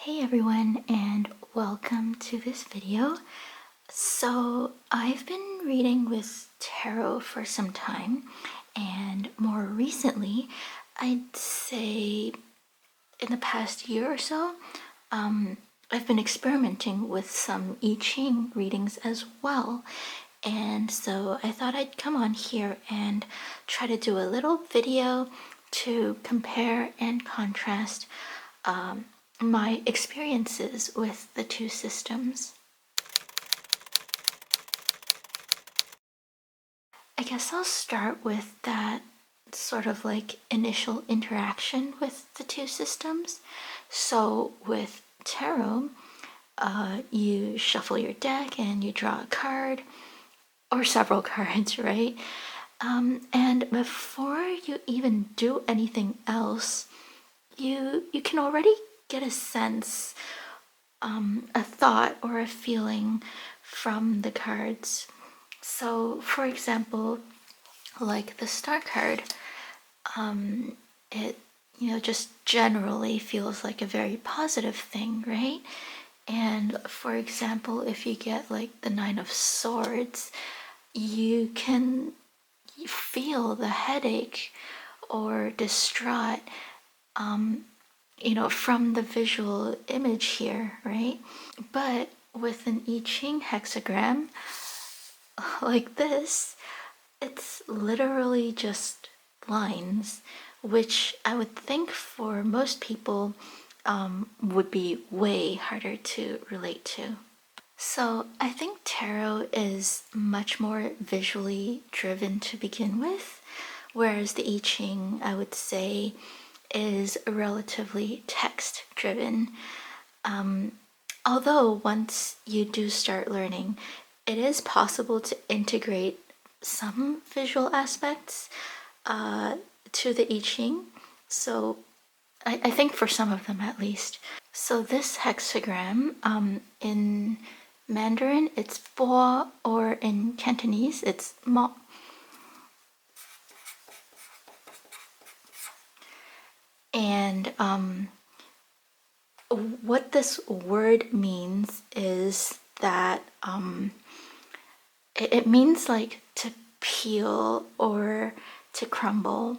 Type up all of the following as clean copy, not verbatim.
Hey everyone, and welcome to this video. So I've been reading with tarot for some time, and more recently, I'd say in the past year or so, I've been experimenting with some I Ching readings as well. And so I thought I'd come on here and try to do a little video to compare and contrast my experiences with the two systems. I guess I'll start with that sort of like initial interaction with the two systems. So with tarot, you shuffle your deck and you draw a card or several cards, right? And before you even do anything else, you can already get a sense, a thought or a feeling from the cards. So, for example, like the star card, it just generally feels like a very positive thing, right? And for example, if you get like the Nine of Swords, you can feel the headache or distraught, from the visual image here, right? But with an I Ching hexagram like this, it's literally just lines, which I would think for most people would be way harder to relate to. So I think tarot is much more visually driven to begin with, whereas the I Ching, I would say, is relatively text driven. Although once you do start learning, it is possible to integrate some visual aspects to the I Ching. So I think for some of them at least. So this hexagram, in Mandarin it's bo, or in Cantonese it's mo. And what this word means is that it means like to peel or to crumble.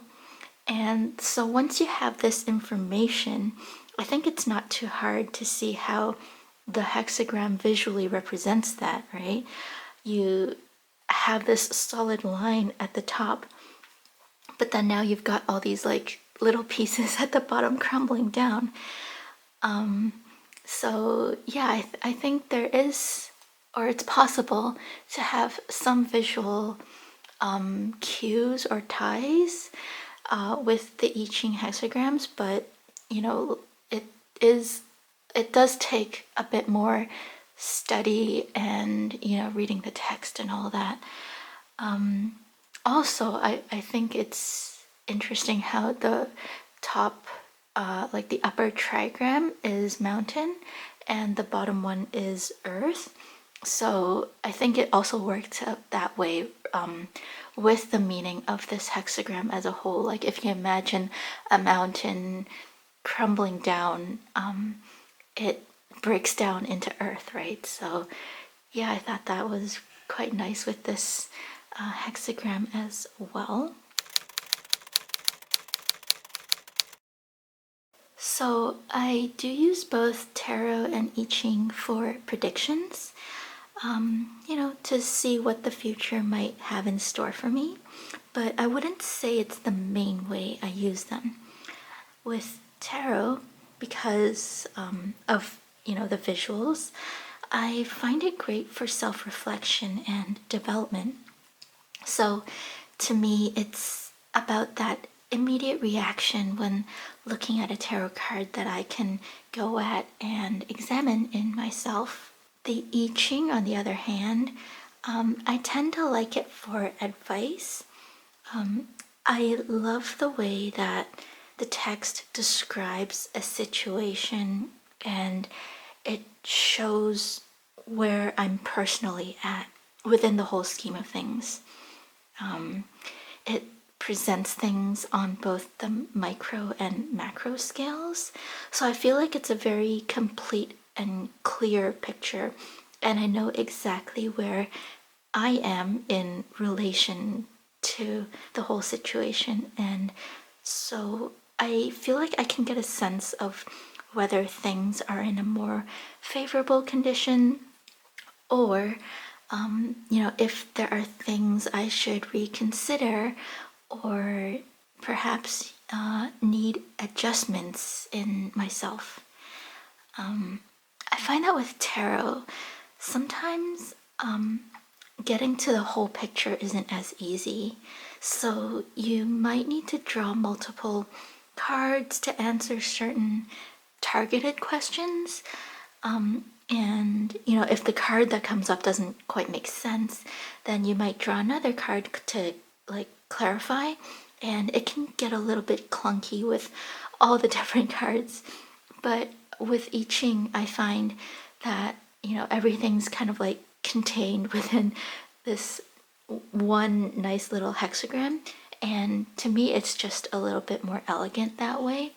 And so once you have this information, I think it's not too hard to see how the hexagram visually represents that, right? You have this solid line at the top, but then now you've got all these like little pieces at the bottom crumbling down. So yeah, I think there is, or it's possible to have some visual cues or ties with the I Ching hexagrams, but it is it does take a bit more study and reading the text and all that. Also, I think it's interesting how the top, like the upper trigram is mountain and the bottom one is earth. So I think it also worked out that way, with the meaning of this hexagram as a whole. Like if you imagine a mountain crumbling down, it breaks down into earth, right? So yeah, I thought that was quite nice with this hexagram as well. So I do use both tarot and I Ching for predictions, to see what the future might have in store for me, but I wouldn't say it's the main way I use them. With tarot, because of the visuals, I find it great for self-reflection and development. So to me, it's about that immediate reaction when looking at a tarot card that I can go at and examine in myself. The I Ching, on the other hand, I tend to like it for advice. I love the way that the text describes a situation and it shows where I'm personally at within the whole scheme of things. It presents things on both the micro and macro scales. So I feel like it's a very complete and clear picture, and I know exactly where I am in relation to the whole situation. And so I feel like I can get a sense of whether things are in a more favorable condition, or if there are things I should reconsider, or perhaps need adjustments in myself. I find that with tarot, sometimes getting to the whole picture isn't as easy. So you might need to draw multiple cards to answer certain targeted questions. And if the card that comes up doesn't quite make sense, then you might draw another card to like clarify, and it can get a little bit clunky with all the different cards. But with I Ching, I find that everything's kind of like contained within this one nice little hexagram, and to me it's just a little bit more elegant that way.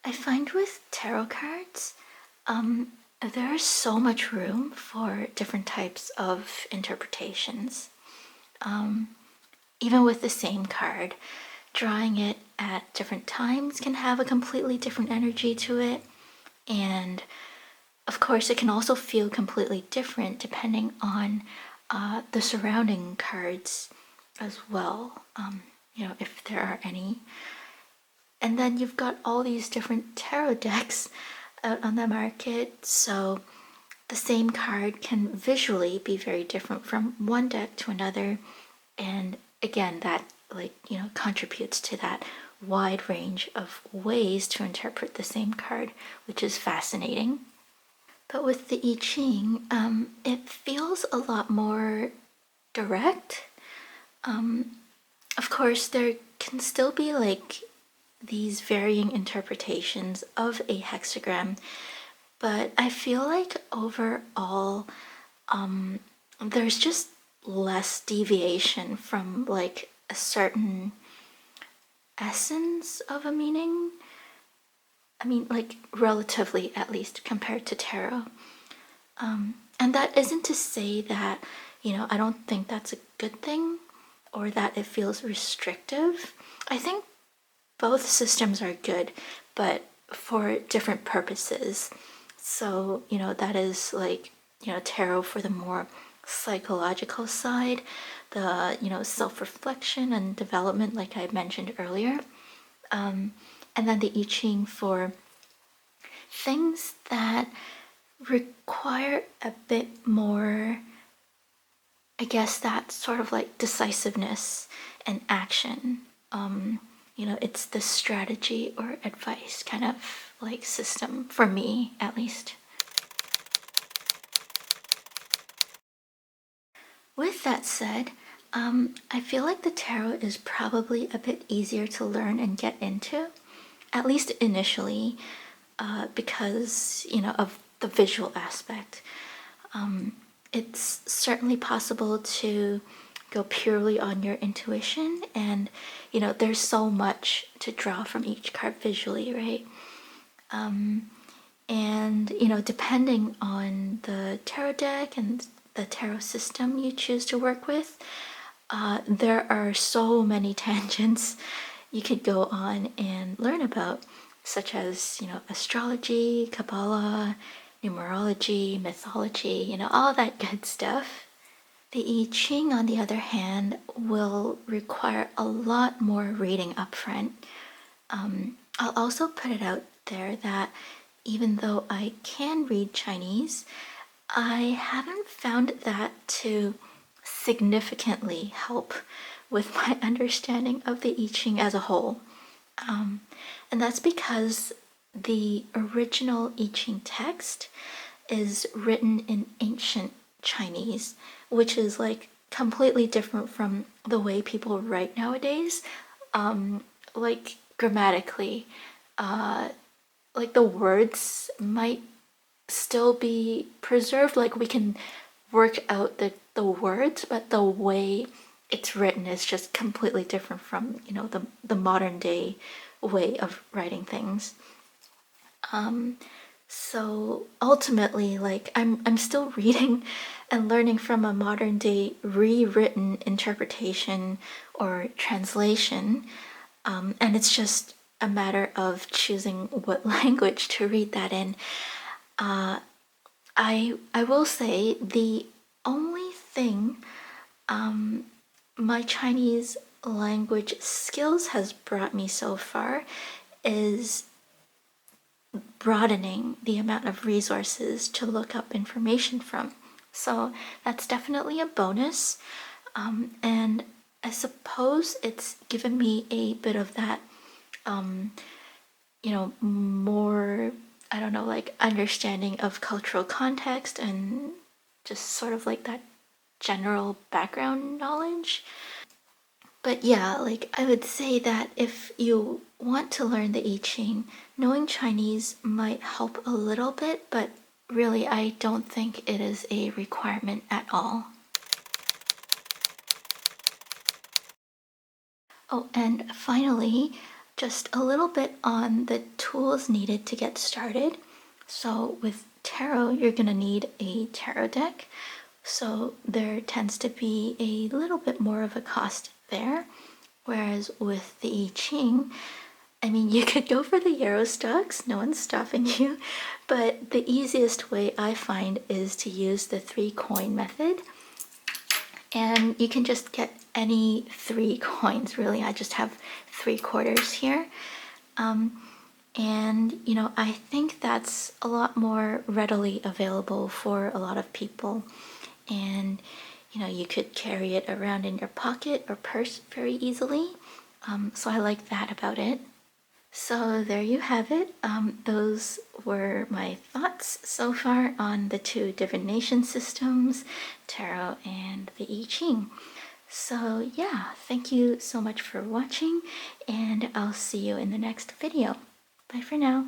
I find with tarot cards, there's so much room for different types of interpretations. Even with the same card, drawing it at different times can have a completely different energy to it. And of course, it can also feel completely different depending on the surrounding cards as well, if there are any. And then you've got all these different tarot decks out on the market, so the same card can visually be very different from one deck to another. And again, that contributes to that wide range of ways to interpret the same card, which is fascinating. But with the I Ching, it feels a lot more direct. Of course, there can still be these varying interpretations of a hexagram, but I feel like overall, there's just less deviation from a certain essence of a meaning. I mean, relatively at least compared to tarot. And that isn't to say that, I don't think that's a good thing or that it feels restrictive. I think both systems are good, but for different purposes. So, that is tarot for the more psychological side, the, self reflection and development, like I mentioned earlier. And then the I Ching for things that require a bit more, I guess, that sort of decisiveness and action. It's the strategy or advice kind of system for me, at least. With that said, I feel like the tarot is probably a bit easier to learn and get into, at least initially, because, of the visual aspect. It's certainly possible to go purely on your intuition, and there's so much to draw from each card visually, right? And depending on the tarot deck and the tarot system you choose to work with, there are so many tangents you could go on and learn about, such as astrology, Kabbalah, numerology, mythology, all that good stuff. The I Ching, on the other hand, will require a lot more reading upfront. I'll also put it out there that even though I can read Chinese, I haven't found that to significantly help with my understanding of the I Ching as a whole. And that's because the original I Ching text is written in ancient Chinese, which is completely different from the way people write nowadays. Grammatically, the words might still be preserved. We can work out the words, but the way it's written is just completely different from, the modern day way of writing things. So ultimately, like I'm still reading and learning from a modern day rewritten interpretation or translation, and it's just a matter of choosing what language to read that in. I will say the only thing my Chinese language skills has brought me so far is broadening the amount of resources to look up information from. So that's definitely a bonus. And I suppose it's given me a bit of that, more, I don't know, like understanding of cultural context and just sort of like that general background knowledge. But yeah, like I would say that if you want to learn the I Ching, knowing Chinese might help a little bit, but really I don't think it is a requirement at all. Oh, and finally, just a little bit on the tools needed to get started. So with tarot, you're gonna need a tarot deck. So there tends to be a little bit more of a cost there. Whereas with the I Ching, I mean, you could go for the Yarrow stocks, no one's stopping you, but the easiest way I find is to use the 3 coin method. And you can just get any 3 coins, really. I just have 3/4 here. And, I think that's a lot more readily available for a lot of people. And, you could carry it around in your pocket or purse very easily. So I like that about it. So there you have it. Those were my thoughts so far on the 2 divination systems, tarot and the I Ching. So yeah, thank you so much for watching, and I'll see you in the next video. Bye for now.